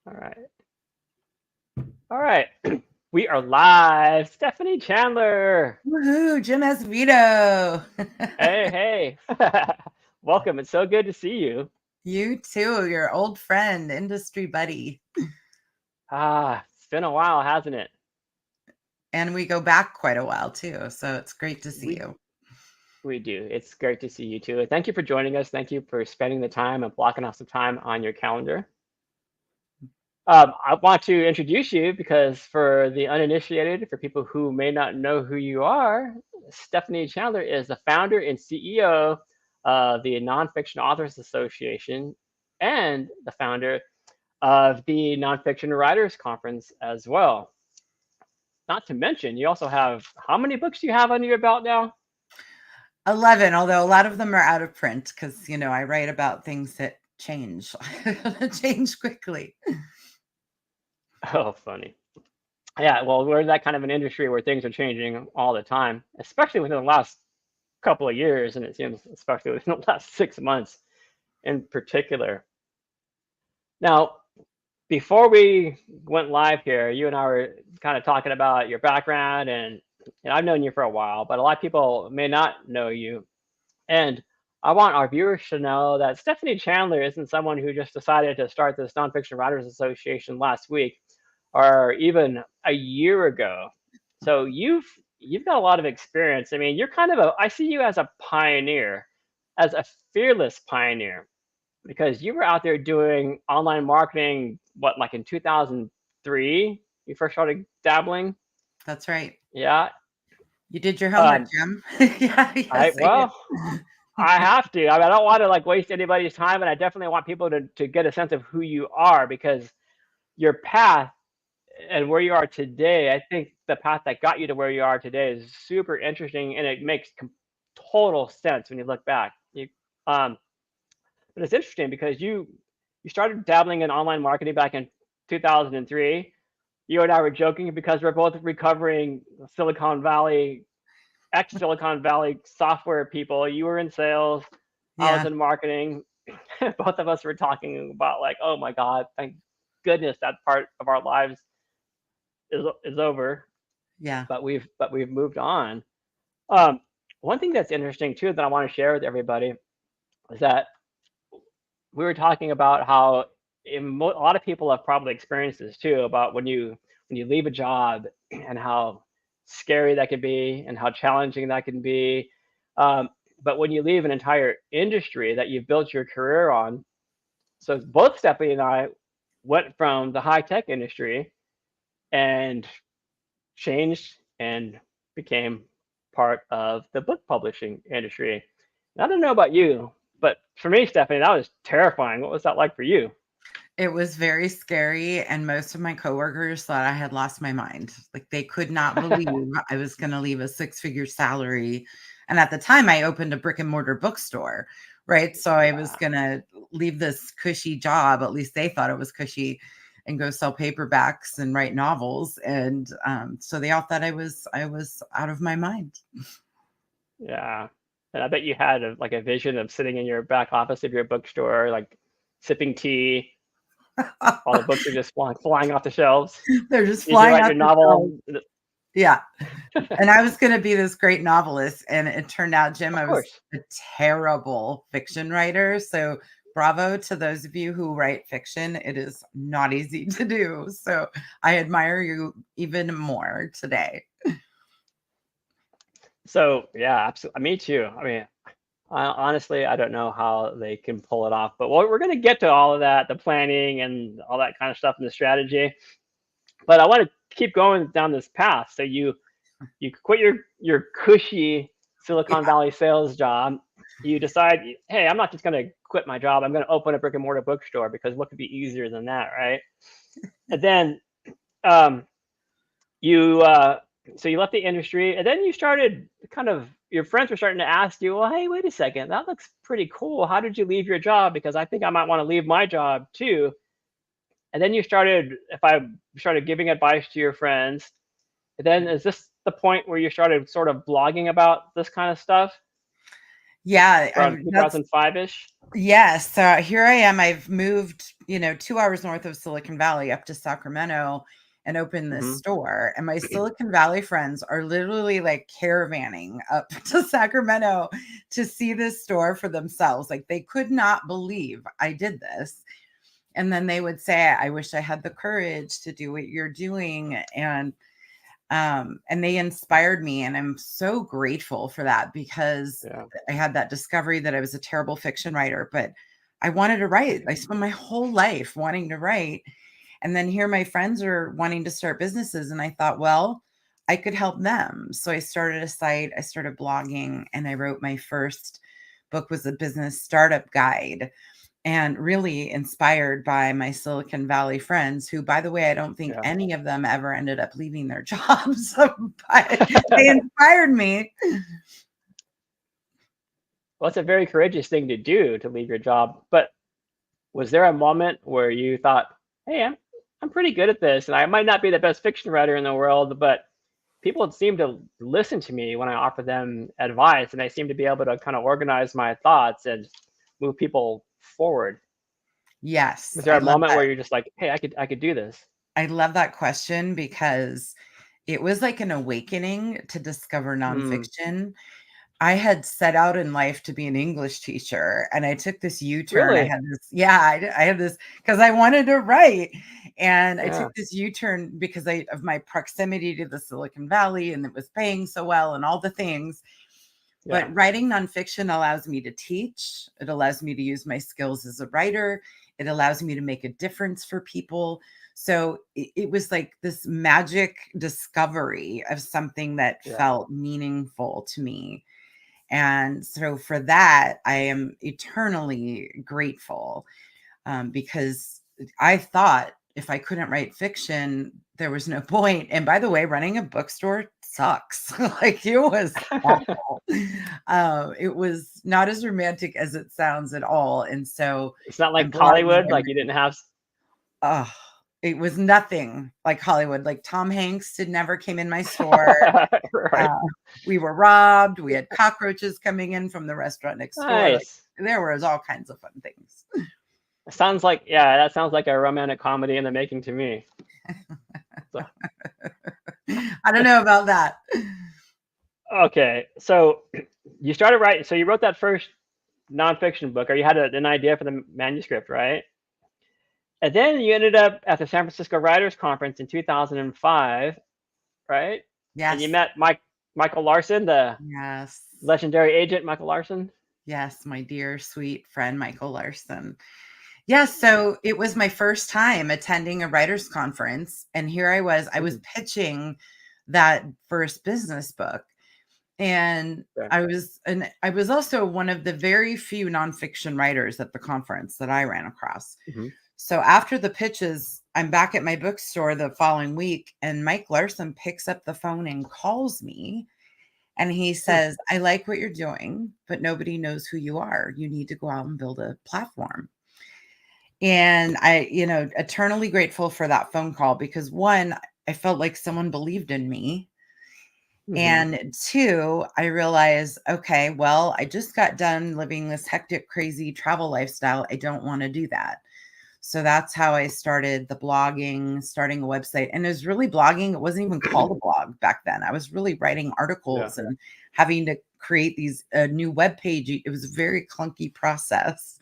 All right. All right. We are live. Stephanie Chandler. Woohoo, Jim Esvito. Hey, hey. Welcome. It's so good to see you. You too, your old friend, industry buddy. It's been a while, hasn't it? And we go back quite a while too. So it's great to see We you. we do. It's great to see you too. Thank you for joining us. Thank you for spending the time and blocking off some time on your calendar. I want to introduce you because for the uninitiated, for people who may not know who you are, Stephanie Chandler is the founder and CEO of the Nonfiction Authors Association and the founder of the Nonfiction Writers Conference as well. Not to mention, you also have how many books do you have under your belt now? 11, although a lot of them are out of print because, I write about things that change, change quickly. Oh, funny. Yeah, well, we're in that kind of an industry where things are changing all the time, especially within the last couple of years, and it seems especially within the last 6 months in particular. Now, before we went live here, you and I were kind of talking about your background, and I've known you for a while, but a lot of people may not know you. And I want our viewers to know that Stephanie Chandler isn't someone who just decided to start this Nonfiction Writers Association last week or even a year ago. So you've got a lot of experience. I mean, you're kind of I see you as a pioneer, as a fearless pioneer, because you were out there doing online marketing, what, like in 2003, you first started dabbling? That's right. Yeah. You did your homework, Um, Jim. Yeah, I yes, I did. well, I have to. I mean, I don't want to like waste anybody's time, and I definitely want people to get a sense of who you are because your path and where you are today, I think the path that got you to where you are today is super interesting, and it makes total sense when you look back. Um, but it's interesting because you started dabbling in online marketing back in 2003. You and I were joking because we're both recovering Silicon Valley, ex Silicon Valley software people. You were in sales, I was Yeah, in marketing. Both of us were talking about like, oh my God, thank goodness that part of our lives is over. yeah. But we've moved on. Um, One thing that's interesting too that I want to share with everybody is that we were talking about how a lot of people have probably experienced this too about when you leave a job and how scary that can be and how challenging that can be. Um, but when you leave an entire industry that you've built your career on, so both Stephanie and I went from the high tech industry and changed and became part of the book publishing industry. And I don't know about you, but for me, Stephanie, that was terrifying. What was that like for you? It was very scary, and most of my coworkers thought I had lost my mind. Like, they could not believe I was gonna leave a six-figure salary, and at the time, I opened a brick and mortar bookstore, right? So I was Yeah. gonna leave this cushy job, at least they thought it was cushy, and go sell paperbacks and write novels, and, so they all thought I was out of my mind. Yeah. And I bet you had like a vision of sitting in your back office of your bookstore, like sipping tea. All the books are just flying off the shelves. They're just Did you flying write out your the shelves. novel? Yeah. And I was gonna be this great novelist, and it turned out, Jim, Of I was course. a terrible fiction writer, so bravo to those of you who write fiction. It is not easy to do, so I admire you even more today. So yeah, absolutely. Me too. I mean, honestly, I don't know how they can pull it off, but we're going to get to all of that, the planning and all that kind of stuff and the strategy. But I want to keep going down this path. So you quit your cushy Yeah, Silicon Valley sales job. You decide, hey, I'm not just going to quit my job. I'm going to open a brick and mortar bookstore because what could be easier than that, right? And then um, you so you left the industry, and then you started kind of your friends were starting to ask you, well, hey, wait a second, that looks pretty cool. How did you leave your job? Because I think I might want to leave my job too. And then you started, if I started giving advice to your friends, then is this the point where you started sort of blogging about this kind of stuff? Yeah, around that's 2005-ish. yes. Here I am. I've moved, 2 hours north of Silicon Valley up to Sacramento and opened this Hmm. store. And my Silicon Valley friends are literally like caravanning up to Sacramento to see this store for themselves. Like they could not believe I did this. And then they would say, I wish I had the courage to do what you're doing. And they inspired me, and I'm so grateful for that because Yeah. I had that discovery that I was a terrible fiction writer, but I wanted to write. I spent my whole life wanting to write. And then here my friends are wanting to start businesses. And I thought, well, I could help them. So I started a site, I started blogging, and I wrote my first book was a business startup guide, and really inspired by my Silicon Valley friends, who, by the way, I don't think Yeah. any of them ever ended up leaving their jobs, but they inspired me. Well, it's a very courageous thing to do, to leave your job. But was there a moment where you thought, "Hey, I'm pretty good at this, and I might not be the best fiction writer in the world, but people seem to listen to me when I offer them advice, and I seem to be able to kind of organize my thoughts and move people forward." Yes, Was there I a love moment that. where you're just like, "Hey, I could do this"? I love that question because it was like an awakening to discover Mm, nonfiction. I had set out in life to be an English teacher, and I took this U-turn. I really? had this yeah, I had this because I wanted to write, and I Yeah, took this U-turn because of my proximity to the Silicon Valley, and it was paying so well and all the things. yeah, But writing nonfiction allows me to teach. It allows me to use my skills as a writer. It allows me to make a difference for people. So it was like this magic discovery of something that yeah, felt meaningful to me. And so for that, I am eternally grateful, because I thought if I couldn't write fiction, there was no point. And by the way, running a bookstore sucks. Like it was awful. It was not as romantic as it sounds at all. And so It's not I'm like blogging Hollywood, like you every, didn't have. oh, it was nothing like Hollywood. Like Tom Hanks did never came in my store. Right. Uh, we were robbed. We had cockroaches coming in from the restaurant next door. Like Nice. there was all kinds of fun things. Sounds like, yeah, that sounds like a romantic comedy in the making to me. So, I don't know about that. okay, so you started writing. So you wrote that first nonfiction book, or you had an idea for the manuscript, right? And then you ended up at the San Francisco Writers Conference in 2005, right? And you Yes. met Michael Larson, the Yes. legendary agent Michael Larson. Yes, my dear sweet friend Michael Larson. Yes, so it was my first time attending a writers conference, and here I was Hmm. pitching that first business book. And Yeah. I was also one of the very few nonfiction writers at the conference that I ran across. Hmm. So after the pitches, I'm back at my bookstore the following week, and Mike Larson picks up the phone and calls me. And he Hmm. says, I like what you're doing, but nobody knows who you are. You need to go out and build a platform. And I, eternally grateful for that phone call because one, I felt like someone believed in me. Hmm. And two, I realized, okay, well, I just got done living this hectic, crazy travel lifestyle. I don't want to do that. So that's how I started the blogging, starting a website. And it was really blogging. It wasn't even called a blog back then. I was really writing Yeah. articles and having to create these new web page. It was a very clunky process.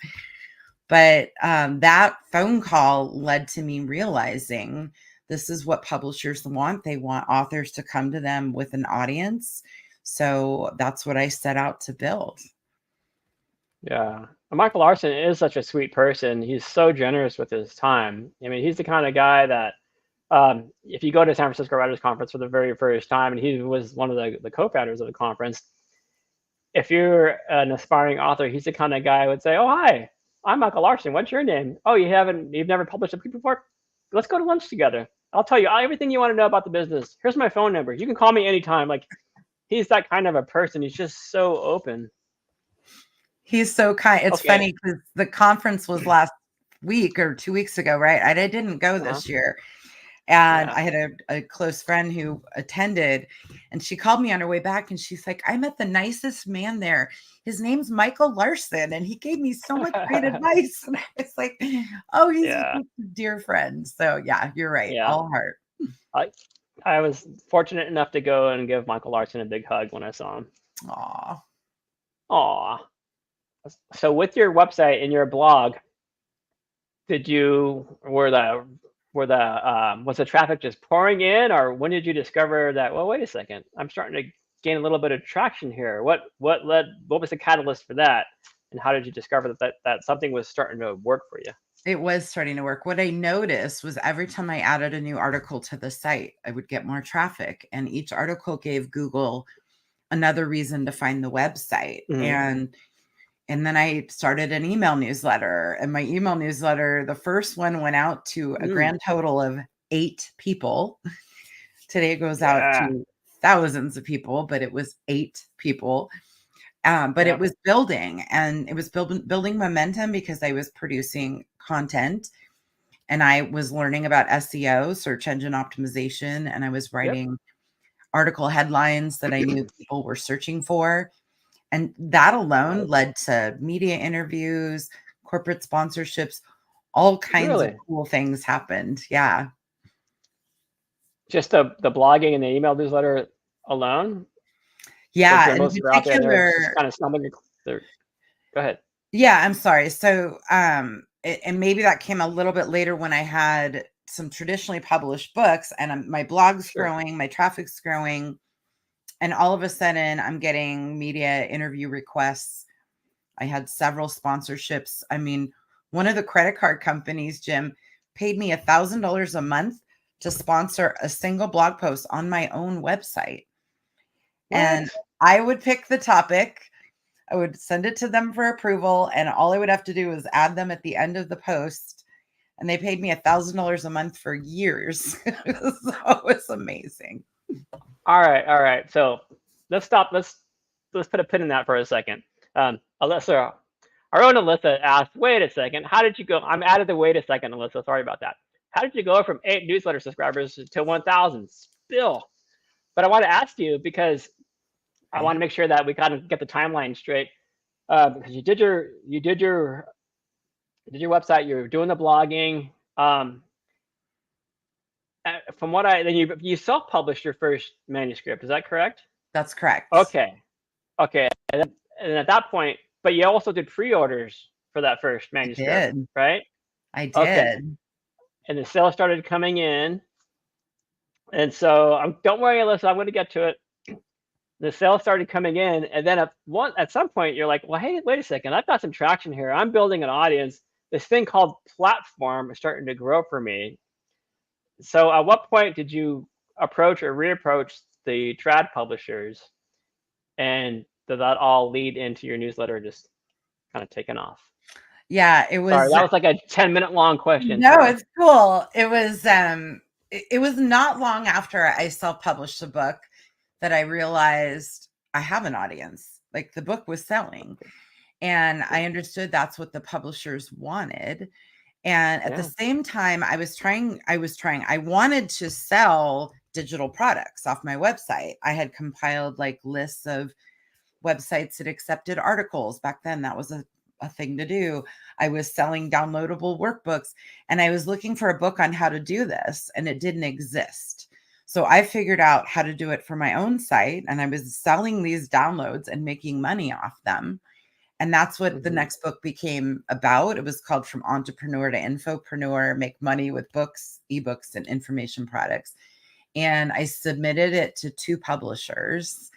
But that phone call led to me realizing this is what publishers want. They want authors to come to them with an audience. So that's what I set out to build. Yeah. And Michael Larson is such a sweet person. He's so generous with his time. I mean, he's the kind of guy that, if you go to San Francisco Writers Conference for the very first time, and he was one of the co-founders of the conference, if you're an aspiring author, he's the kind of guy who would say, "Oh, hi, I'm Michael Larson. What's your name? Oh, you've never published a book before? Let's go to lunch together. I'll tell you everything you want to know about the business. Here's my phone number. You can call me anytime." Like, he's that kind of a person. He's just so open. He's so kind. It's Okay. funny because the conference was last week or 2 weeks ago, right? I didn't go Uh-huh. this year. And Yeah. I had a close friend who attended, and she called me on her way back and she's like, I met the nicest man there. His name's Michael Larson, and he gave me so much great advice. And I was like, oh, he's Yeah. a dear friend. So yeah, you're right. Yeah. All heart. I I was fortunate enough to go and give Michael Larson a big hug when I saw him. Aw. Aw. So with your website and your blog, did you were the was the traffic just pouring in, or when did you discover that? Well, wait a second, I'm starting to gain a little bit of traction here. What was the catalyst for that, and how did you discover that something was starting to work for you? It was starting to work. What I noticed was every time I added a new article to the site, I would get more traffic, and each article gave Google another reason to find the website. Mhm. And then I started an email newsletter, and my email newsletter, the first one went out to a Mm. grand total of 8 people. Today it goes out Yeah. to thousands of people, but it was 8 people. But it Yep. was building, and it was building momentum because I was producing content, and I was learning about SEO, search engine optimization, and I was Yep. writing article headlines that I knew people were searching for. And that alone Nice. led to media interviews, corporate sponsorships, all kinds of Really? cool things happened. Yeah. Just the blogging and the email newsletter alone? The Yeah. In demos that are out there, and they're just particular, kind of stumbling. They're, go ahead. yeah, I'm sorry. So, and maybe that came a little bit later when I had some traditionally published books, and my blog's Sure. growing, my traffic's growing, and all of a sudden I'm getting media interview requests. I had several sponsorships. I mean, one of the credit card companies, Jim, paid me $1,000 a month to sponsor a single blog post on my own website. And What? I would pick the topic, I would send it to them for approval, and all I would have to do was add them at the end of the post. And they paid me $1,000 a month for years. So it was amazing. All right. All right. So let's stop. Let's put a pin in that for a second. Alyssa, our own Alyssa asked, wait a second, how did you go? I'm added the wait a second, Alyssa. Sorry about that. How did you go from 8 newsletter subscribers to 1,000? Still. But I want to ask you because I want to make sure that we kind of get the timeline straight. Because you did your website, you're doing the blogging. From what I then you self-published your first manuscript. Is that correct? That's correct. Okay. Okay. And at that point, but you also did pre-orders for that first I manuscript, did. right? I Okay. did. And the sales started coming in. And so don't worry, Alyssa, I'm going to get to it. The sales started coming in. And then at some point, you're like, well, hey, wait a second. I've got some traction here. I'm building an audience. This thing called platform is starting to grow for me. So at what point did you approach or reapproach the trad publishers? And did that all lead into your newsletter just kind of taking off? Yeah, it Sorry, was that was like a 10-minute long question no, too. it's cool. It was not long after I self-published the book that I realized I have an audience. Like the book was selling, and I understood that's what the publishers wanted. And at the Yeah. same time, I wanted to sell digital products off my website. I had compiled like lists of websites that accepted articles. Back then, that was a thing to do. I was selling downloadable workbooks, and I was looking for a book on how to do this, and it didn't exist. So I figured out how to do it for my own site, and I was selling these downloads and making money off them. And that's what the Hmm. next book became about. It was called From Entrepreneur to Infopreneur: Make Money with Books, Ebooks, and Information Products. And I submitted it to 2 publishers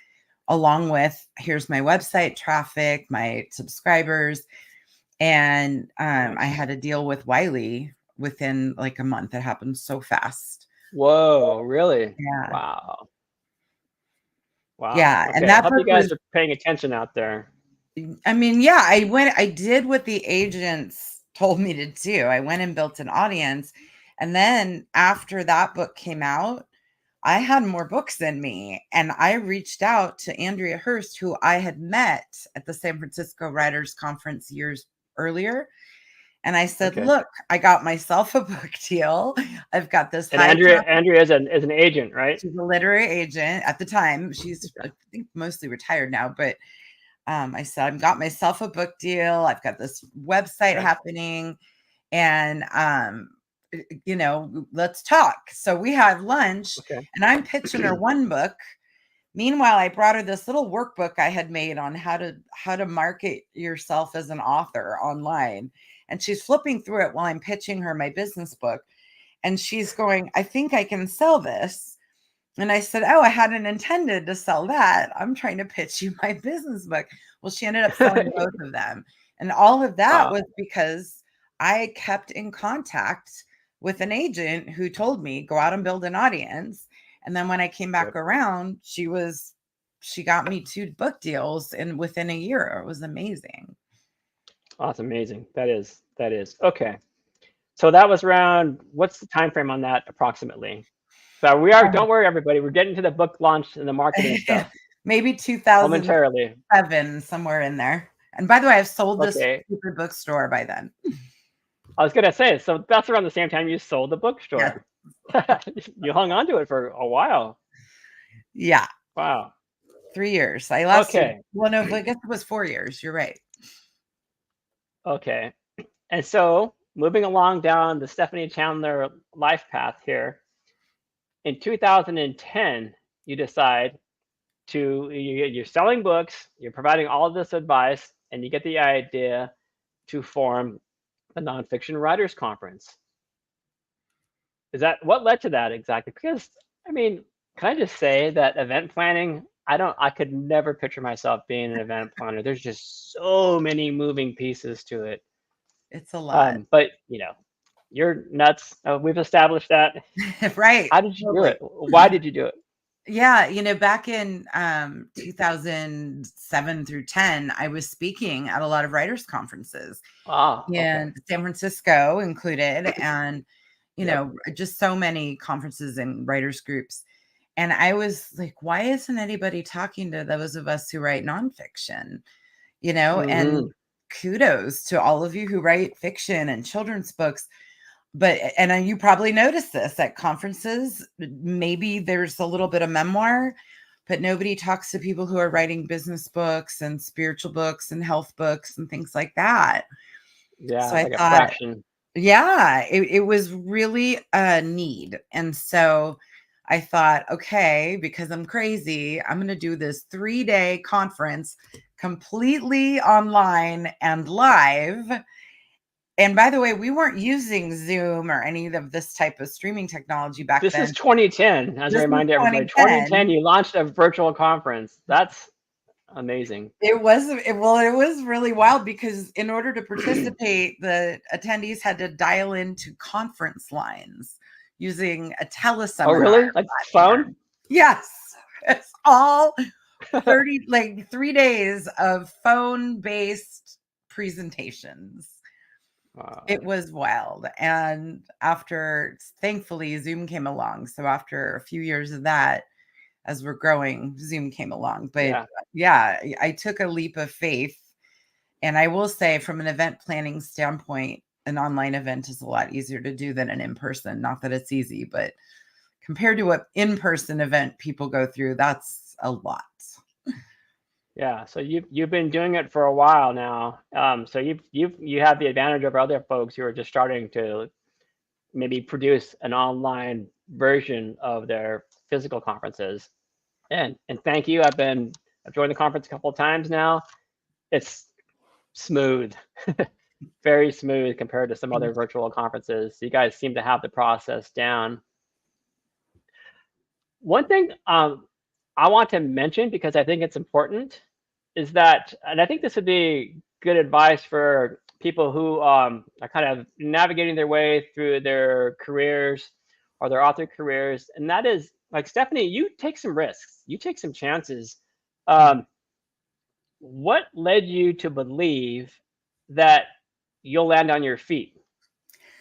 along with here's my website traffic, my subscribers. And I Nice. had a deal with Wiley within like a month. It happened so fast. Whoa, really? Yeah. Wow. Wow. Yeah. And Okay. I that hope book you guys was, are paying attention out there. I mean, yeah, I did what the agents told me to do. I went and built an audience. And then after that book came out, I had more books than me. And I reached out to Andrea Hurst, who I had met at the San Francisco Writers Conference years earlier. And I said, Okay. look, I got myself a book deal. I've got this And high Andrea is an agent, right? She's a literary agent at the time. She's, Okay. I think, mostly retired now. But I said, I've got myself a book deal. I've got this website Okay. happening. And, let's talk. So we had lunch Okay. and I'm pitching her one book. Meanwhile, I brought her this little workbook I had made on how to market yourself as an author online. And she's flipping through it while I'm pitching her my business book. And she's going, I think I can sell this. And I said, oh, I hadn't intended to sell that. I'm trying to pitch you my business book. Well, she ended up selling both of them. And all of that Wow. was because I kept in contact with an agent who told me, go out and build an audience. And then when I came back Yep. around, she got me 2 book deals and within a year. It was amazing. Oh, that's amazing. That is. Okay. So that was around, what's the time frame on that approximately? So don't worry everybody, we're getting to the book launch and the marketing stuff Maybe 2007, momentarily. somewhere in there. And by the way, I've sold this Okay. stupid bookstore by then. I was gonna say, so that's around the same time you sold the Yes. bookstore. You hung on to it for a while. Yeah. Wow. 3 years. I lasted, Okay. well, no, I guess it was 4 years. You're right. Okay. And so moving along down the Stephanie Chandler life path here, in 2010, you decide you're selling books, you're providing all of this advice, and you get the idea to form the Nonfiction Writers Conference. Is that what led to that exactly? Because I mean, can I just say that event planning, I could never picture myself being an event planner. There's just so many moving pieces to it. It's a lot. But you're nuts. We've established that. Right. How did you do Totally. it? Why did you do it? Yeah, back in 2007 through 10, I was speaking at a lot of writers conferences, Ah, okay. and San Francisco included, and Yep. just so many conferences and writers groups. And I was like, why isn't anybody talking to those of us who write nonfiction? And Mm-hmm. kudos to all of you who write fiction and children's books. But and you probably notice this at conferences, maybe there's a little bit of memoir, but nobody talks to people who are writing business books and spiritual books and health books and things like that. So Yeah, I like a thought, fraction. yeah, it was really a need. And so I thought, okay, because I'm crazy, I'm going to do this 3-day conference completely online and live. And by the way, we weren't using Zoom or any of this type of streaming technology back This is then. 2010, as a This is reminder, everybody. 2010, 2010. you launched a virtual conference. That's amazing. It was really wild because in order to participate, the attendees had to dial into conference lines using a Oh, teleseminar really? Like phone? platform. Yes. It's all 3 days of phone-based presentations. Wow. It was wild. And thankfully, Zoom came along. So after a few years of that, as we're growing, Zoom came along. But Yeah. yeah, I took a leap of faith. And I will say, from an event planning standpoint, an online event is a lot easier to do than an in-person. Not that it's easy, but compared to what in-person event people go through, that's a lot. Yeah. So you've been doing it for a while now. So you have the advantage over other folks who are just starting to maybe produce an online version of their physical conferences. And thank you. I've joined the conference a couple of times now. It's smooth, very smooth compared to some other virtual conferences. You guys seem to have the process down. One thing I want to mention, because I think it's important, is that, and I think this would be good advice for people who are kind of navigating their way through their careers or their author careers, and that is, like Stephanie, you take some risks, you take some chances. What led you to believe that you'll land on your feet?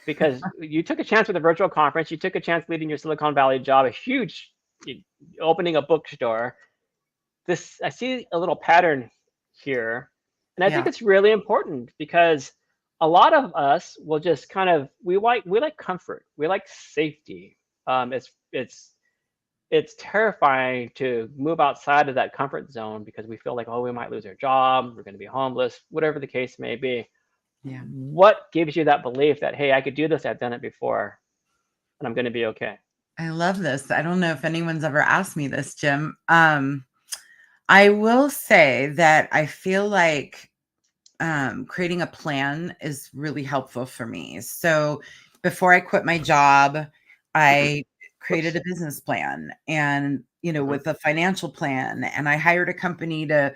Because you took a chance with a virtual conference, you took a chance leading your Silicon Valley job, a huge opening a bookstore. I see a little pattern here, and I think Yeah. it's really important because a lot of us will just kind of we like comfort, we like safety. It's terrifying to move outside of that comfort zone because we feel like, oh, we might lose our job, we're going to be homeless, whatever the case may be. Yeah. What gives you that belief that, hey, I could do this, I've done it before, and I'm going to be okay? I love this. I don't know if anyone's ever asked me this, Jim. I will say that I feel like creating a plan is really helpful for me. So before I quit my job, I created Whoops. a business plan and, Hmm. with a financial plan, and I hired a company to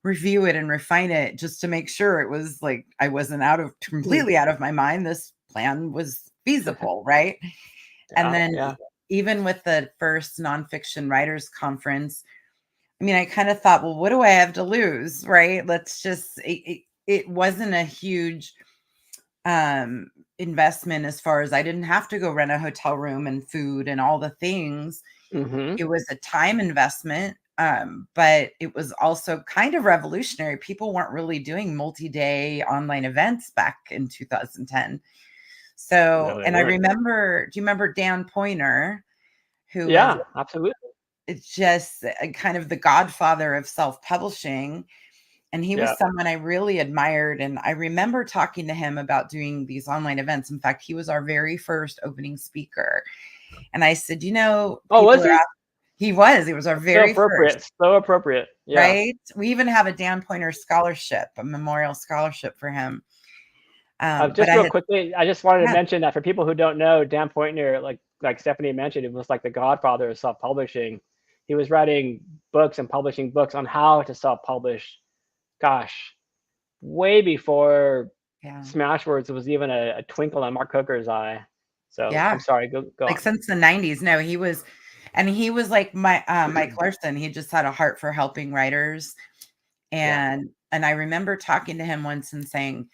review it and refine it just to make sure it was like I wasn't completely out of my mind. This plan was feasible, right? And Yeah, then yeah. even with the first nonfiction writers conference, I mean, I kind of thought, well, what do I have to lose, right? It wasn't a huge investment as far as I didn't have to go rent a hotel room and food and all the things. Hmm. It was a time investment, but it was also kind of revolutionary. People weren't really doing multi-day online events back in 2010. So, No, they and I weren't. remember, do you remember Dan Poynter, who was Yeah, absolutely. just kind of the godfather of self-publishing? And he Yeah. was someone I really admired. And I remember talking to him about doing these online events. In fact, he was our very first opening speaker. And I said, Oh, people was are he? he was our That's so very first, appropriate. So appropriate. Yeah. right? We even have a Dan Poynter scholarship, a memorial scholarship for him. But Just I real had, quickly, I just wanted to yeah, mention that for people who don't know, Dan Poynter, like Stephanie mentioned, it was like the godfather of self-publishing. He was writing books and publishing books on how to self-publish. Gosh, way before yeah, Smashwords was even a twinkle in Mark Coker's eye. So I'm yeah. sorry. Go Like on. since the 90s. No, he was like Mike Larson. He just had a heart for helping writers. Yeah. And I remember talking to him once and saying,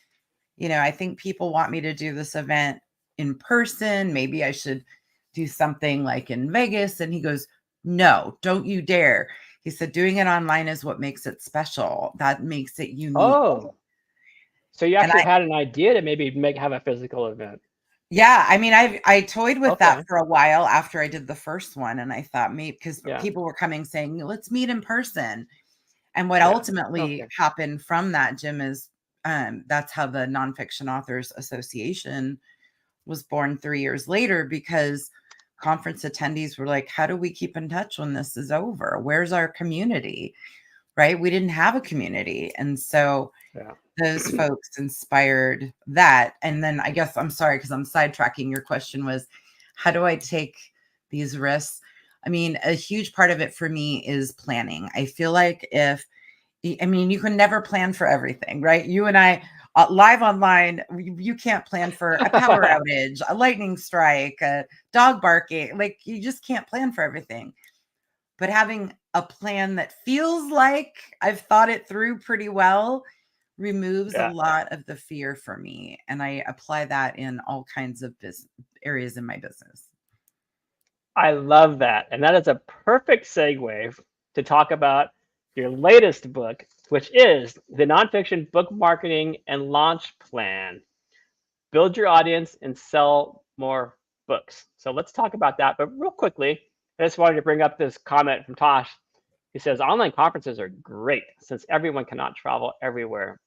I think people want me to do this event in person. Maybe I should do something like in Vegas. And he goes, no, don't you dare. He said, doing it online is what makes it special. That makes it unique. Oh, so you And actually had an idea to maybe have a physical event. yeah, I mean, I toyed with that Okay. for a while after I did the first one. And I thought maybe because Yeah. people were coming saying, let's meet in person. And what Yeah. ultimately Okay. happened from that, Jim, is that's how the Nonfiction Authors Association was born 3 years later, because conference attendees were like, how do we keep in touch when this is over? Where's our community? Right? We didn't have a community. And so Yeah. those folks inspired that. And then I guess I'm sorry because I'm sidetracking. Your question was, how do I take these risks? I mean, a huge part of it for me is planning. I feel like you can never plan for everything, right? You and I, live online, you can't plan for a power outage, a lightning strike, a dog barking. Like you just can't plan for everything. But having a plan that feels like I've thought it through pretty well removes a Yeah. lot of the fear for me. And I apply that in all kinds of areas in my business. I love that. And that is a perfect segue to talk about your latest book, which is the Nonfiction Book Marketing and Launch Plan. Build your audience and sell more books. So let's talk about that. But real quickly, I just wanted to bring up this comment from Tosh. He says online conferences are great since everyone cannot travel everywhere.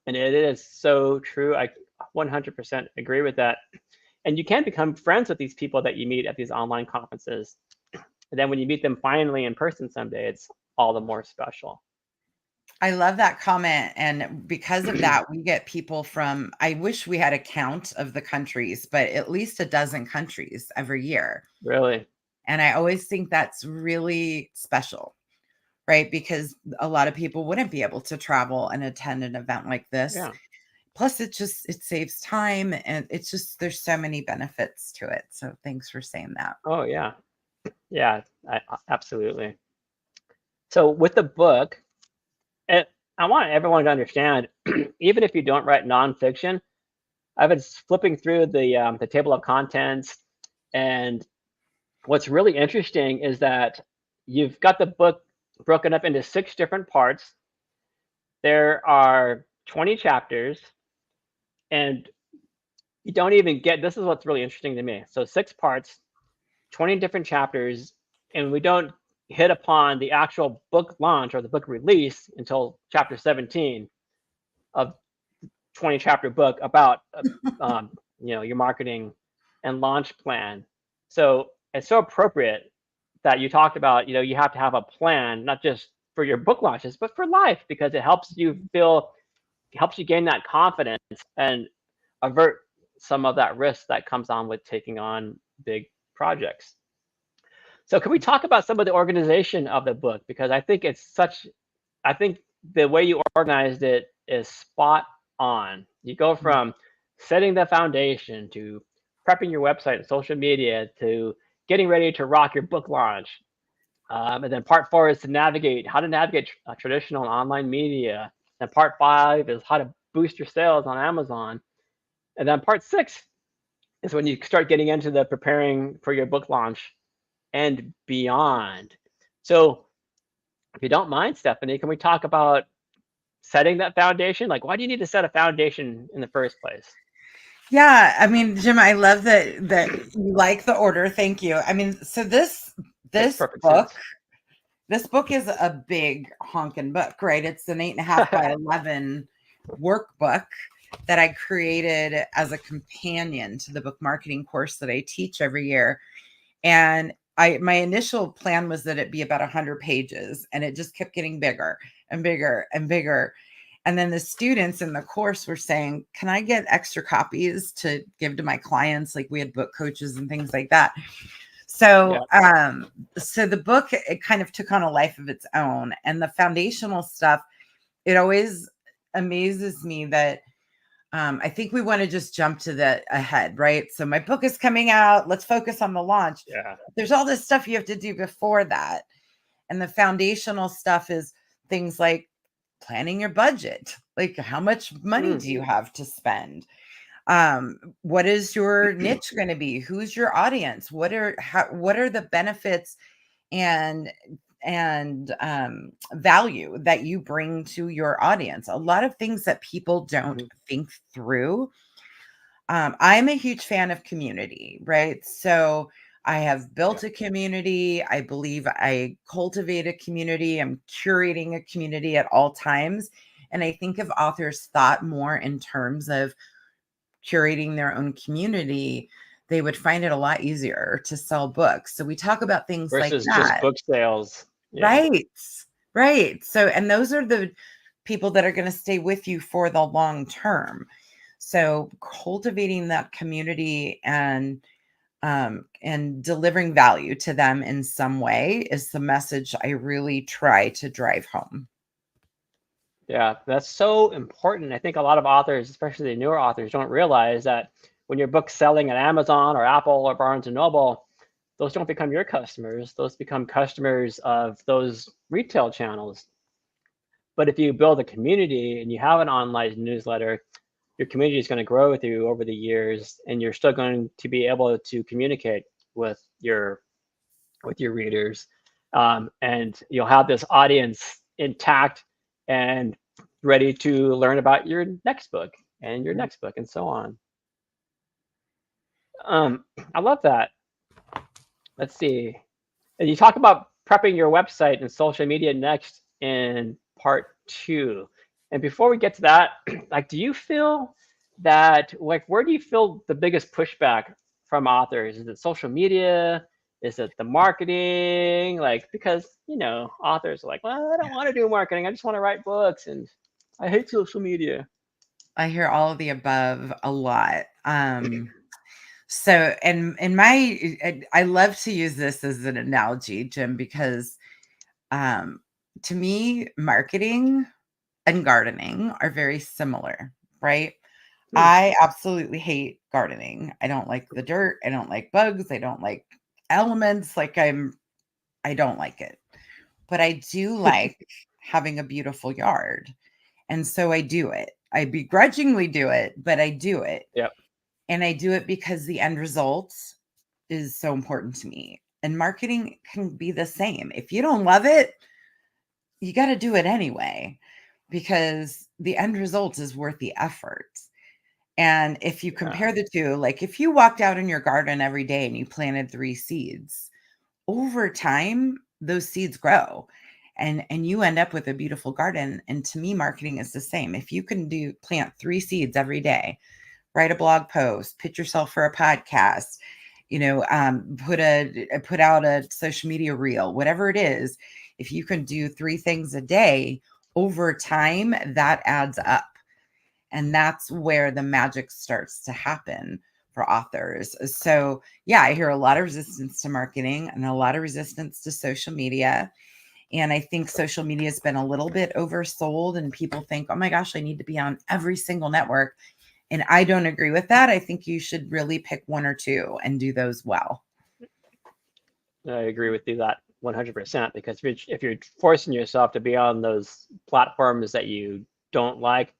And it is so true. I 100% agree with that. And you can become friends with these people that you meet at these online conferences. And then when you meet them finally in person someday, it's all the more special. I love that comment. And because of that, we get people from, I wish we had a count of the countries, but at least a dozen countries every year. Really? And I always think that's really special, right? Because a lot of people wouldn't be able to travel and attend an event like this. Yeah. Plus, it saves time, and it's just there's so many benefits to it. So thanks for saying that. Oh, yeah. Yeah, absolutely. So with the book, it, I want everyone to understand, even if you don't write nonfiction, I've been flipping through the table of contents, and what's really interesting is that you've got the book broken up into 6 different parts. There are 20 chapters, And you don't even get, this is what's really interesting to me. So 6 parts, 20 different chapters, and we don't hit upon the actual book launch or the book release until chapter 17 of 20 chapter book about your marketing and launch plan. So it's so appropriate that you talked about, you have to have a plan, not just for your book launches, but for life, because it helps you gain that confidence and avert some of that risk that comes on with taking on big projects. So can we talk about some of the organization of the book? Because I think the way you organized it is spot on. You go from setting the foundation to prepping your website and social media to getting ready to rock your book launch. And then part 4 is how to navigate traditional and online media. And part 5 is how to boost your sales on Amazon. And then part 6 is when you start getting into the preparing for your book launch and beyond. So if you don't mind, Stephanie, can we talk about setting that foundation? Like, why do you need to set a foundation in the first place? Yeah, I mean, Jim, I love that you like the order. Thank you. I mean, so Makes this perfect book sense. this book is a big honking book, right? It's an 8.5 by 11 workbook that I created as a companion to the book marketing course that I teach every year. And my initial plan was that it'd be about 100 pages, and it just kept getting bigger and bigger and bigger. And then the students in the course were saying, can I get extra copies to give to my clients? Like, we had book coaches and things like that. So, Yeah. so the book, it kind of took on a life of its own. And the foundational stuff, it always amazes me that I think we want to just jump to the ahead, right? So my book is coming out. Let's focus on the launch. Yeah. There's all this stuff you have to do before that. And the foundational stuff is things like planning your budget. Like, how much money Mm. do you have to spend? What is your niche going to be? Who's your audience? What are the benefits and value that you bring to your audience? A lot of things that people don't Mhm. think through. I'm a huge fan of community, right? So I have Yeah. built a community. I believe I cultivate a community. I'm curating a community at all times. And I think if authors thought more in terms of curating their own community, they would find it a lot easier to sell books. So we talk about things like Versus just that. book sales. Yeah. Right. Right. So, and those are the people that are going to stay with you for the long term. So cultivating that community and delivering value to them in some way is the message I really try to drive home. Yeah, that's so important. I think a lot of authors, especially the newer authors, don't realize that when your book's selling at Amazon or Apple or Barnes and Noble, those don't become your customers. Those become customers of those retail channels. But if you build a community and you have an online newsletter, your community is going to grow with you over the years, and you're still going to be able to communicate with your readers, and you'll have this audience intact and ready to learn about your next book and your next book and so on. Um, I love that. Let's see. And you talk about prepping your website and social media next in part 2. And before we get to that, like, do you feel that, like, where do you feel the biggest pushback from authors? Is it social media? Is it the marketing? Like, because, authors are like, well, I don't want to do marketing. I just want to write books, and I hate social media. I hear all of the above a lot. So, and in my, I love to use this as an analogy, Jim, because um, to me, marketing and gardening are very similar, right? Hmm. I absolutely hate gardening. I don't like the dirt. I don't like bugs. I don't like elements. I don't like it. But I do like having a beautiful yard. And so I do it. I begrudgingly do it, but I do it. Yep. And I do it because the end result is so important to me. And marketing can be the same. If you don't love it, you got to do it anyway, because the end result is worth the effort. And if you compare the two, like if you walked out in your garden every day and you planted 3 seeds, over time, those seeds grow and you end up with a beautiful garden. And to me, marketing is the same. If you can plant 3 seeds every day, write a blog post, pitch yourself for a podcast, put out a social media reel, whatever it is, if you can do 3 things a day, over time, that adds up. And that's where the magic starts to happen for authors. So, yeah, I hear a lot of resistance to marketing and a lot of resistance to social media. And I think social media has been a little bit oversold, and people think, oh my gosh, I need to be on every single network. And I don't agree with that. I think you should really pick 1 or 2 and do those well. I agree with you that 100%, because if you're forcing yourself to be on those platforms that you don't like,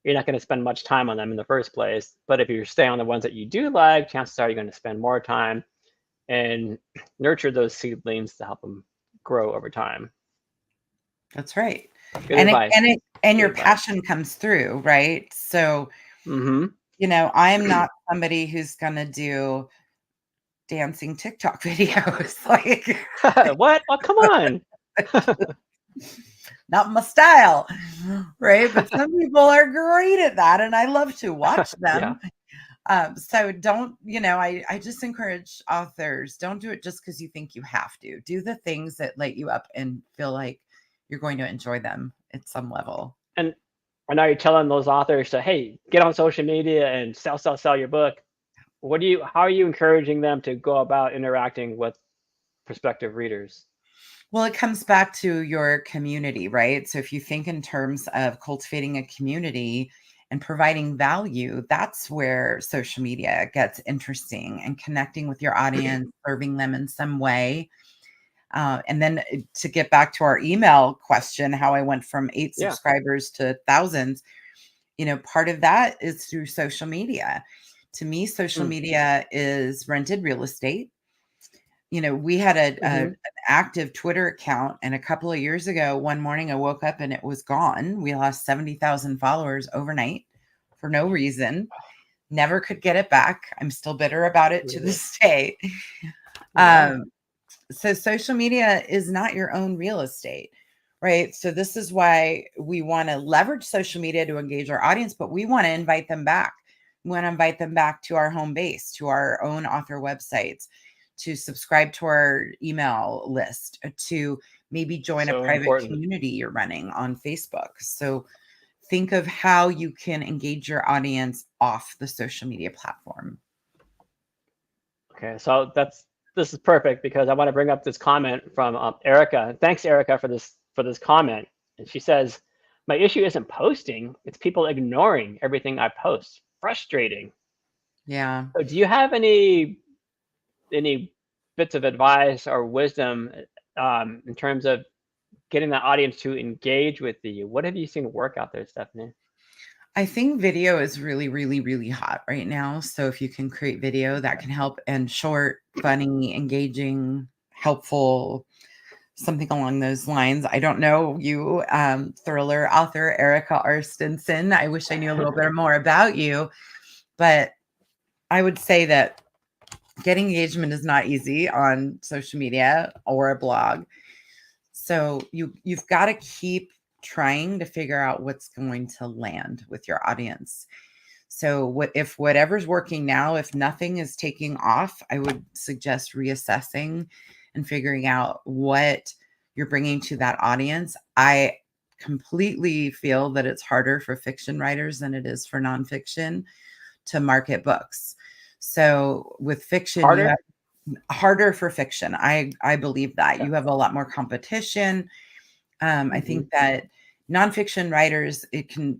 you're not going to spend much time on them in the first place. But if you stay on the ones that you do like, chances are you're going to spend more time and nurture those seedlings to help them grow over time. That's right. Good And advice. and your passion comes through, right? So, I'm not somebody who's going to do dancing TikTok videos. Like, what? Oh, come on. Not my style, right? But some people are great at that, and I love to watch them. So don't, I just encourage authors, don't do it just because you think you have to. Do the things that light you up and feel like you're going to enjoy them at some level. And are you telling those authors to, hey, get on social media and sell your book? How are you encouraging them to go about interacting with prospective readers? Well, it comes back to your community, right? So if you think in terms of cultivating a community and providing value, that's where social media gets interesting, and connecting with your audience, serving them in some way. And then to get back to our email question, how I went from 8 subscribers to thousands, part of that is through social media. To me, social media is rented real estate. We had an active Twitter account, and a couple of years ago, one morning I woke up and it was gone. We lost 70,000 followers overnight for no reason. Never could get it back. I'm still bitter about it to this day. So social media is not your own real estate, right? So this is why we want to leverage social media to engage our audience, but we want to invite them back. We want to invite them back to our home base, to our own author websites, to subscribe to our email list, to maybe join a private community you're running on Facebook. So think of how you can engage your audience off the social media platform. Okay, so this is perfect, because I want to bring up this comment from Erica. Thanks, Erica, for this comment. And she says, my issue isn't posting, it's people ignoring everything I post. Frustrating. Yeah. So do you have any bits of advice or wisdom in terms of getting the audience to engage with you? What have you seen work out there, Stephanie? I think video is really, really, really hot right now. So if you can create video, that can help. And short, funny, engaging, helpful, something along those lines. I don't know you, thriller author Erica Arstenson. I wish I knew a little bit more about you, but I would say that getting engagement is not easy on social media or a blog. So you've got to keep trying to figure out what's going to land with your audience. So if whatever's working now, if nothing is taking off, I would suggest reassessing and figuring out what you're bringing to that audience. I completely feel that it's harder for fiction writers than it is for nonfiction to market books. So with fiction, you have harder for fiction. I believe that you have a lot more competition. I think that nonfiction writers, it can,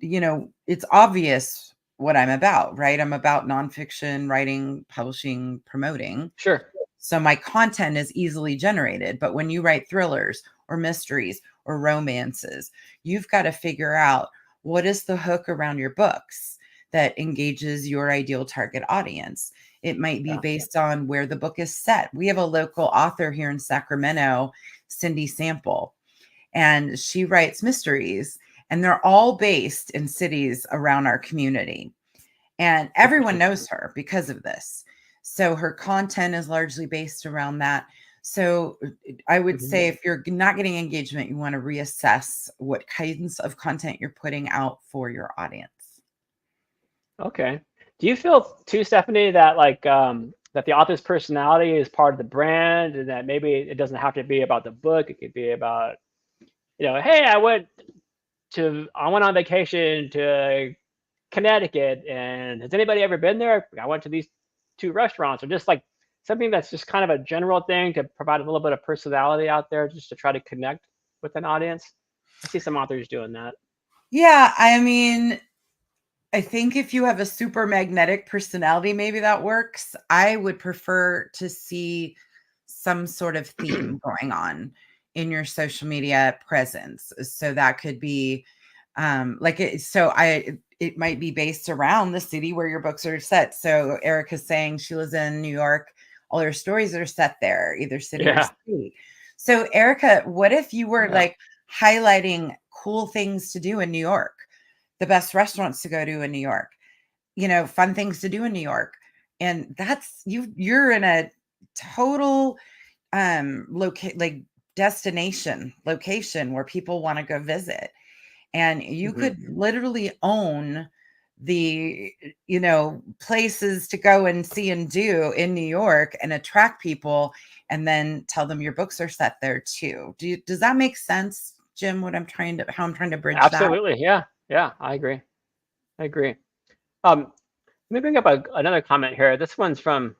it's obvious what I'm about, right? I'm about nonfiction writing, publishing, promoting. Sure. So my content is easily generated. But when you write thrillers or mysteries or romances, you've got to figure out what is the hook around your books that engages your ideal target audience. It might be based on where the book is set. We have a local author here in Sacramento, Cindy Sample, and she writes mysteries, and they're all based in cities around our community. And everyone Interesting. knows her because of this. So her content is largely based around that. So I would Mhm. say if you're not getting engagement, you want to reassess what kinds of content you're putting out for your audience. Okay. Do you feel too, Stephanie, that like that the author's personality is part of the brand, and that maybe it doesn't have to be about the book? It could be about, hey, I went on vacation to Connecticut, and has anybody ever been there? I went to these two restaurants, or just like something that's just kind of a general thing to provide a little bit of personality out there, just to try to connect with an audience. I see some authors doing that. Yeah, I mean, I think if you have a super magnetic personality, maybe that works. I would prefer to see some sort of theme going on in your social media presence. So that could be it might be based around the city where your books are set. So Erica's saying she lives in New York. All her stories are set there, either city or Yeah, state. So Erica, what if you were yeah. like highlighting cool things to do in New York? The best restaurants to go to in New York, fun things to do in New York. And that's you're in a total locate like destination location where people want to go visit. And you Hmm. could literally own the places to go and see and do in New York and attract people and then tell them your books are set there too. Does that make sense, Jim, how I'm trying to bridge that? Absolutely. Yeah, yeah. I agree. I agree. Let me bring up another comment here. This one's from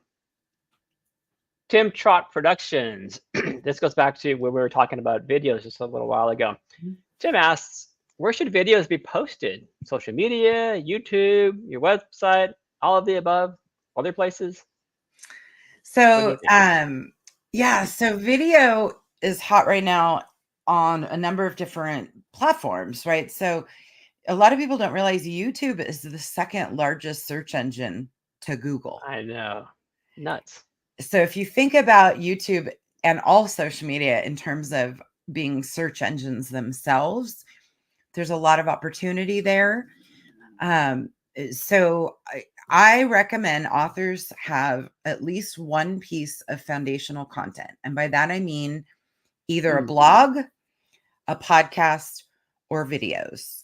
Tim Trot Productions. This goes back to where we were talking about videos just a little while ago. Tim asks, where should videos be posted? Social media, YouTube, your website, all of the above, other places? What do you So, think? yeah, so video is hot right now on a number of different platforms, right? So, a lot of people don't realize YouTube is the second largest search engine to Google. I know. Nuts. So, if you think about YouTube and all social media in terms of being search engines themselves, there's a lot of opportunity there. So I recommend authors have at least one piece of foundational content. And by that, I mean either a Mm, blog, a podcast, or videos.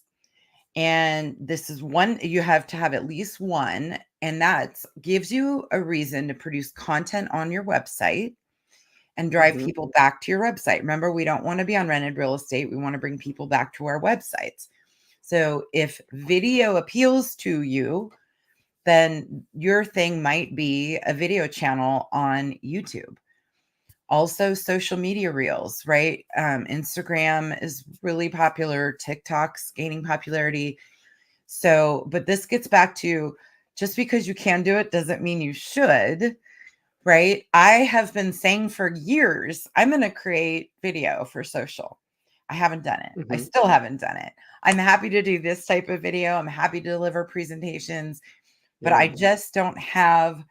And this is one, you have to have at least one. And that gives you a reason to produce content on your website and drive hmm. people back to your website. Remember, we don't want to be on rented real estate. We want to bring people back to our websites. So if video appeals to you, then your thing might be a video channel on YouTube. Also, social media reels, right? Instagram is really popular, TikTok's gaining popularity. So, but this gets back to just because you can do it doesn't mean you should, right? I have been saying for years, I'm going to create video for social. I haven't done it. I Hmm. still haven't done it. I'm happy to do this type of video. I'm happy to deliver presentations, but I Yeah, just don't have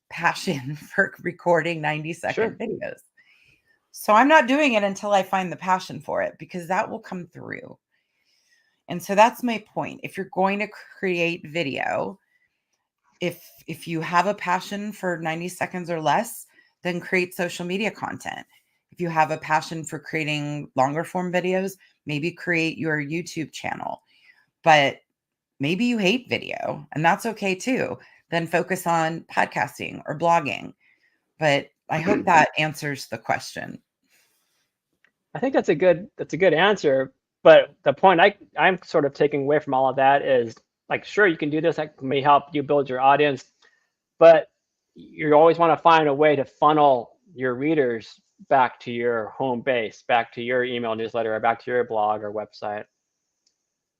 passion for recording 90-second sure. videos. So I'm not doing it until I find the passion for it because that will come through. And so that's my point. If you're going to create video, if you have a passion for 90 seconds or less, then create social media content. If you have a passion for creating longer form videos, maybe create your YouTube channel. But maybe you hate video, and that's okay too. Then focus on podcasting or blogging. But I hope that answers the question. I think that's a good answer. But the point I'm sort of taking away from all of that is, like, sure, you can do this. That may help you build your audience, but you always want to find a way to funnel your readers back to your home base, back to your email newsletter, or back to your blog or website.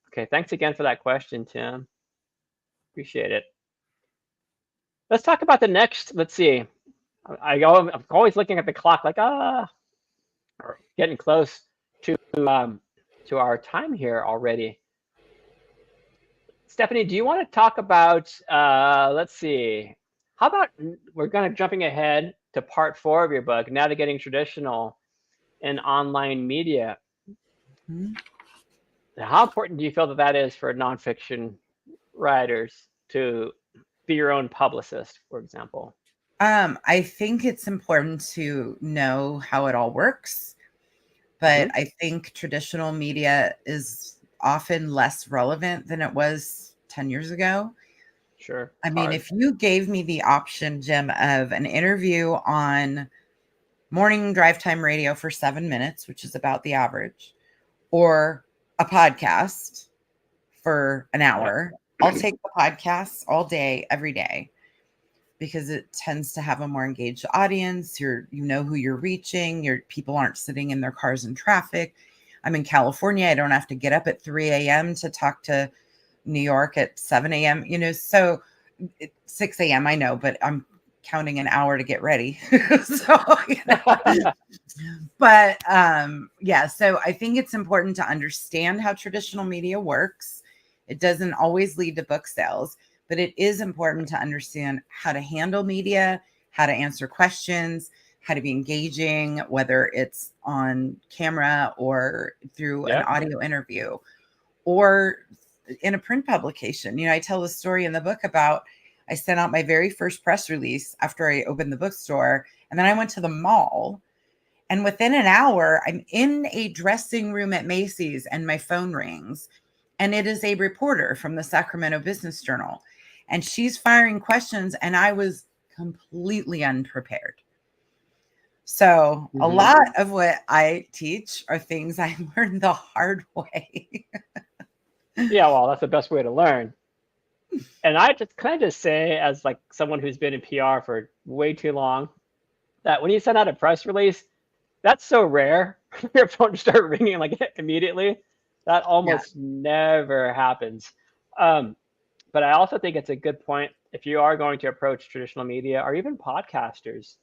Okay, thanks again for that question, Tim. Appreciate it. Let's talk about the next. Let's see. I'm always looking at the clock, like, we're getting close um, to our time here already. Stephanie, do you want to talk about, let's see, how about we're going to jumping ahead to part 4 of your book, Navigating Traditional and Online Media. Mhm. How important do you feel that that is for nonfiction writers? to be your own publicist, for example? I think it's important to know how it all works, but Hmm. I think traditional media is often less relevant than it was 10 years ago. Sure, I it's mean, hard. if you gave me the option, Jim, of an interview on morning drive time radio for 7 minutes, which is about the average, or a podcast for an Yep. hour, I'll take the podcast all day, every day, because it tends to have a more engaged audience. You know who you're reaching. Your people aren't sitting in their cars in traffic. I'm in California. I don't have to get up at 3 a.m. to talk to New York at 7 a.m. So 6 a.m. I know, but I'm counting an hour to get ready. so, you know. But yeah, so I think it's important to understand how traditional media works. It doesn't always lead to book sales, but it is important to understand how to handle media, how to answer questions, how to be engaging, whether it's on camera or through an Yep. audio interview or in a print publication. I tell the story in the book about I sent out my very first press release after I opened the bookstore, and then I went to the mall, and within an hour, I'm in a dressing room at Macy's and my phone rings. And it is a reporter from the Sacramento Business Journal. And she's firing questions, and I was completely unprepared. So, a Hmm. lot of what I teach are things I learned the hard way. Yeah, well, that's the best way to learn. And I just kind of say, as like someone who's been in PR for way too long, that when you send out a press release, that's so rare. Your phone to start ringing like immediately. That Yeah, almost never happens. Um, but I also think it's a good point if you are going to approach traditional media or even podcasters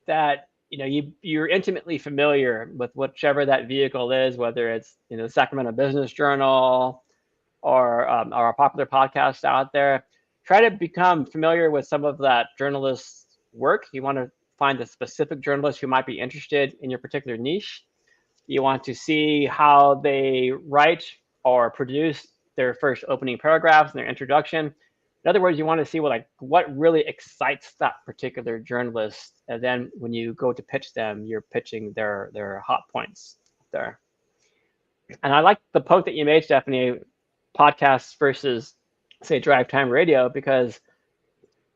that you're intimately familiar with whichever that vehicle is, whether it's the Sacramento Business Journal or a popular podcast out there. Try to become familiar with some of that journalist's work. You want to find a specific journalist who might be interested in your particular niche. You want to see how they write or produce their first opening paragraphs and their introduction. In other words, you want to see what really excites that particular journalist, and then when you go to pitch them, you're pitching their hot points there. And I like the poke that you made, Stephanie, podcasts versus say drive time radio, because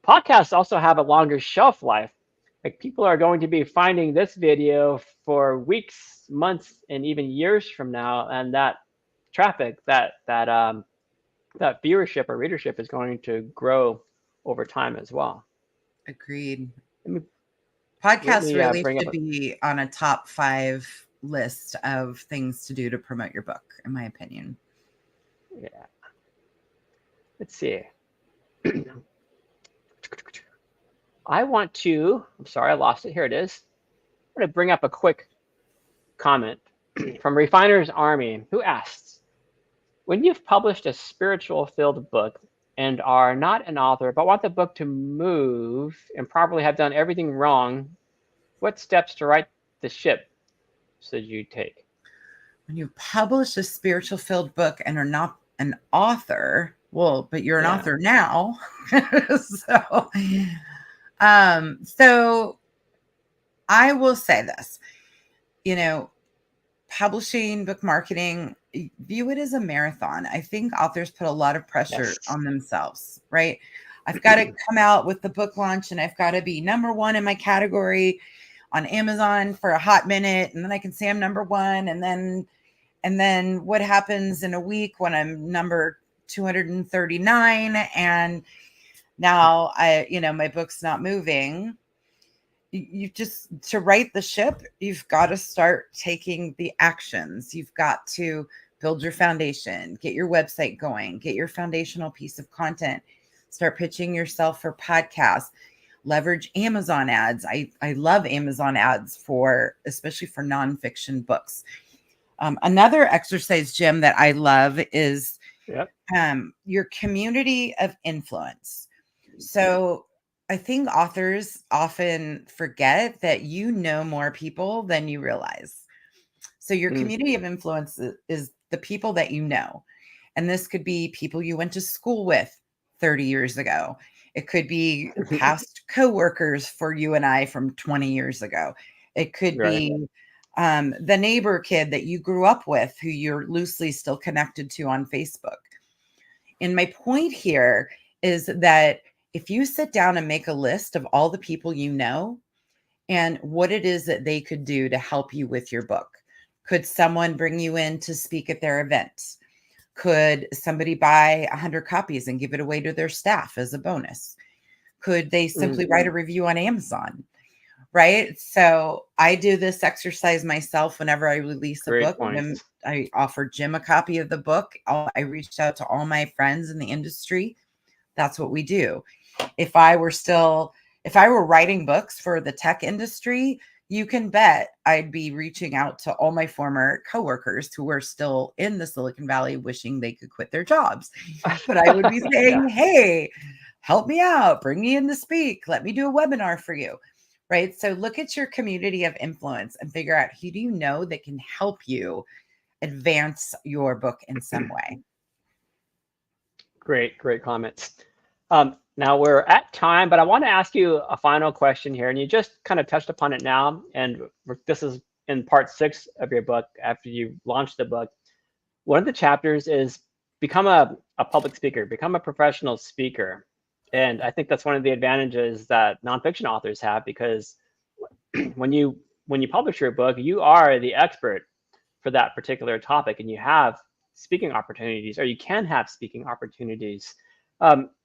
podcasts also have a longer shelf life. Like people are going to be finding this video for weeks, months, and even years from now, and that traffic, that viewership or readership is going to grow over time as well. agreed. Let me let Podcasts me really bring up should a be on a top 5 list of things to do to promote your book, in my opinion. yeah. Let's see. I want to. I'm sorry, I lost it. Here it is. I'm going to bring up a quick comment from Refiner's Army, who asks, when you've published a spiritual filled book and are not an author, but want the book to move and probably have done everything wrong, what steps to right the ship should you take? When you publish a spiritual filled book and are not an author, well, but you're an Yeah. author now. So I will say this, you know, publishing, book marketing, view it as a marathon. I think authors put a lot of pressure Yes. on themselves, right? I've got to come out with the book launch and I've got to be number one in my category on Amazon for a hot minute. And then I can say I'm number one. And then what happens in a week when I'm number 239 and now my book's not moving. You just, to right the ship, you've got to start taking the actions. You've got to build your foundation, get your website going, get your foundational piece of content, start pitching yourself for podcasts, leverage Amazon ads. I love Amazon ads especially for nonfiction books. Another exercise, Jim, that I love is Yep. your community of influence. So I think authors often forget that more people than you realize. So your Mm. community of influence is the people that you know. And this could be people you went to school with, 30 years ago. It could be past coworkers for you and I from 20 years ago. It could Right. be the neighbor kid that you grew up with who you're loosely still connected to on Facebook. And my point here is that if you sit down and make a list of all the people you know and what it is that they could do to help you with your book. Could someone bring you in to speak at their event? Could somebody buy 100 copies and give it away to their staff as a bonus? Could they simply write a review on Amazon? Right. So I do this exercise myself whenever I release a Great book. point. When I offered Jim a copy of the book, I reached out to all my friends in the industry. That's what we do. If I were writing books for the tech industry, you can bet I'd be reaching out to all my former coworkers who were still in the Silicon Valley wishing they could quit their jobs. But I would be saying, hey, help me out, bring me in to speak, let me do a webinar for you. Right. So look at your community of influence and figure out who do you know that can help you advance your book in some way. Great comments. Now we're at time, but I want to ask you a final question here, and you just kind of touched upon it now, and this is in part 6 of your book after you launched the book. One of the chapters is become a public speaker, become a professional speaker. And I think that's one of the advantages that nonfiction authors have, because when you publish your book, you are the expert for that particular topic, and you have speaking opportunities, or you can have speaking opportunities.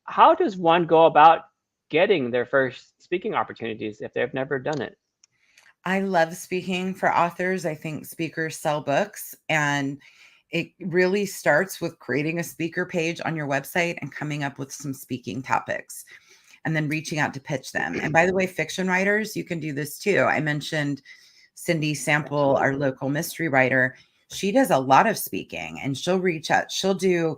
How does one go about getting their first speaking opportunities if they've never done it? I love speaking for authors. I think speakers sell books, and it really starts with creating a speaker page on your website and coming up with some speaking topics and then reaching out to pitch them. And by the way, fiction writers, you can do this too. I mentioned Cindy Sample, our local mystery writer. She does a lot of speaking, and she'll reach out. She'll do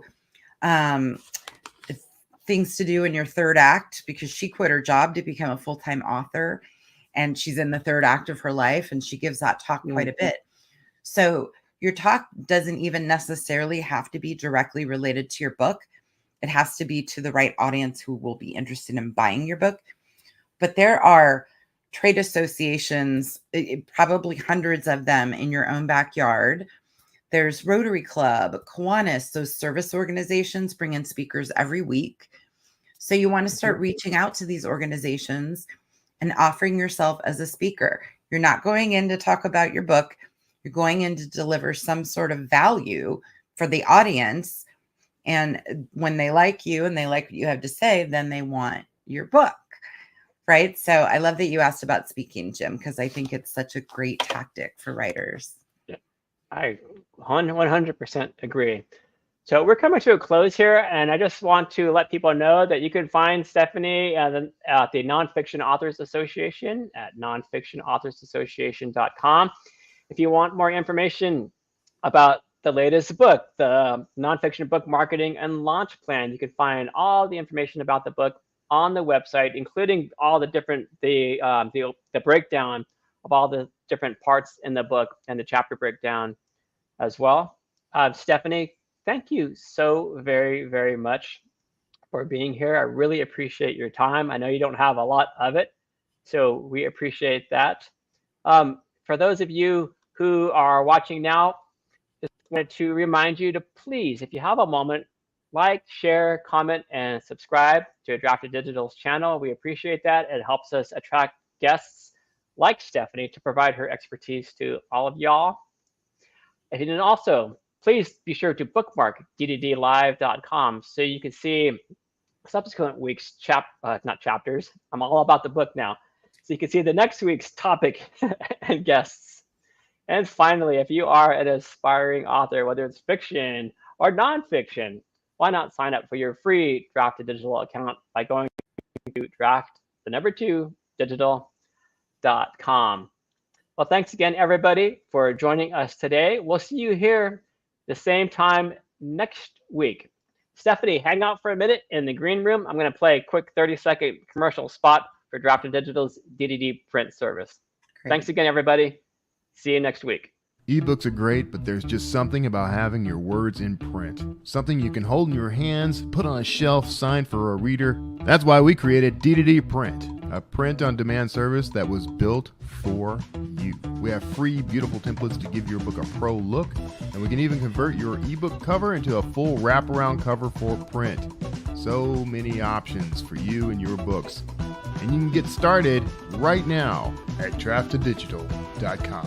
things to do in your third act, because she quit her job to become a full-time author, and she's in the third act of her life, and she gives that talk quite a bit. So your talk doesn't even necessarily have to be directly related to your book. It has to be to the right audience who will be interested in buying your book. But there are trade associations, probably hundreds of them in your own backyard. There's Rotary Club, Kiwanis, those service organizations bring in speakers every week. So you want to start reaching out to these organizations and offering yourself as a speaker. You're not going in to talk about your book. You're going in to deliver some sort of value for the audience. And when they like you and they like what you have to say, then they want your book. Right. So I love that you asked about speaking, Jim, because I think it's such a great tactic for writers. Yeah, I 100% agree. So we're coming to a close here, and I just want to let people know that you can find Stephanie at the Nonfiction Authors Association at nonfictionauthorsassociation.com. If you want more information about the latest book, the Nonfiction Book Marketing and Launch Plan, you can find all the information about the book on the website, including all the different, the breakdown of all the different parts in the book and the chapter breakdown as well. Stephanie, thank you so very, very much for being here. I really appreciate your time. I know you don't have a lot of it, so we appreciate that. For those of you who are watching now, just wanted to remind you to please, if you have a moment, like, share, comment, and subscribe to Drafted Digital's channel. We appreciate that. It helps us attract guests like Stephanie to provide her expertise to all of y'all. And then also, please be sure to bookmark dddlive.com so you can see subsequent week's not chapters. I'm all about the book now. So you can see the next week's topic and guests. And finally, if you are an aspiring author, whether it's fiction or nonfiction, why not sign up for your free Drafted Digital account by going to draft2digital.com. Well, thanks again, everybody, for joining us today. We'll see you here the same time next week. Stephanie, hang out for a minute in the green room. I'm going to play a quick 30-second commercial spot for Drafted Digital's DDD print service. Great. Thanks again, everybody. See you next week. Ebooks are great, but there's just something about having your words in print. Something you can hold in your hands, put on a shelf, sign for a reader. That's why we created D2D Print, a print-on-demand service that was built for you. We have free, beautiful templates to give your book a pro look, and we can even convert your ebook cover into a full wraparound cover for print. So many options for you and your books. And you can get started right now at draftedigital.com.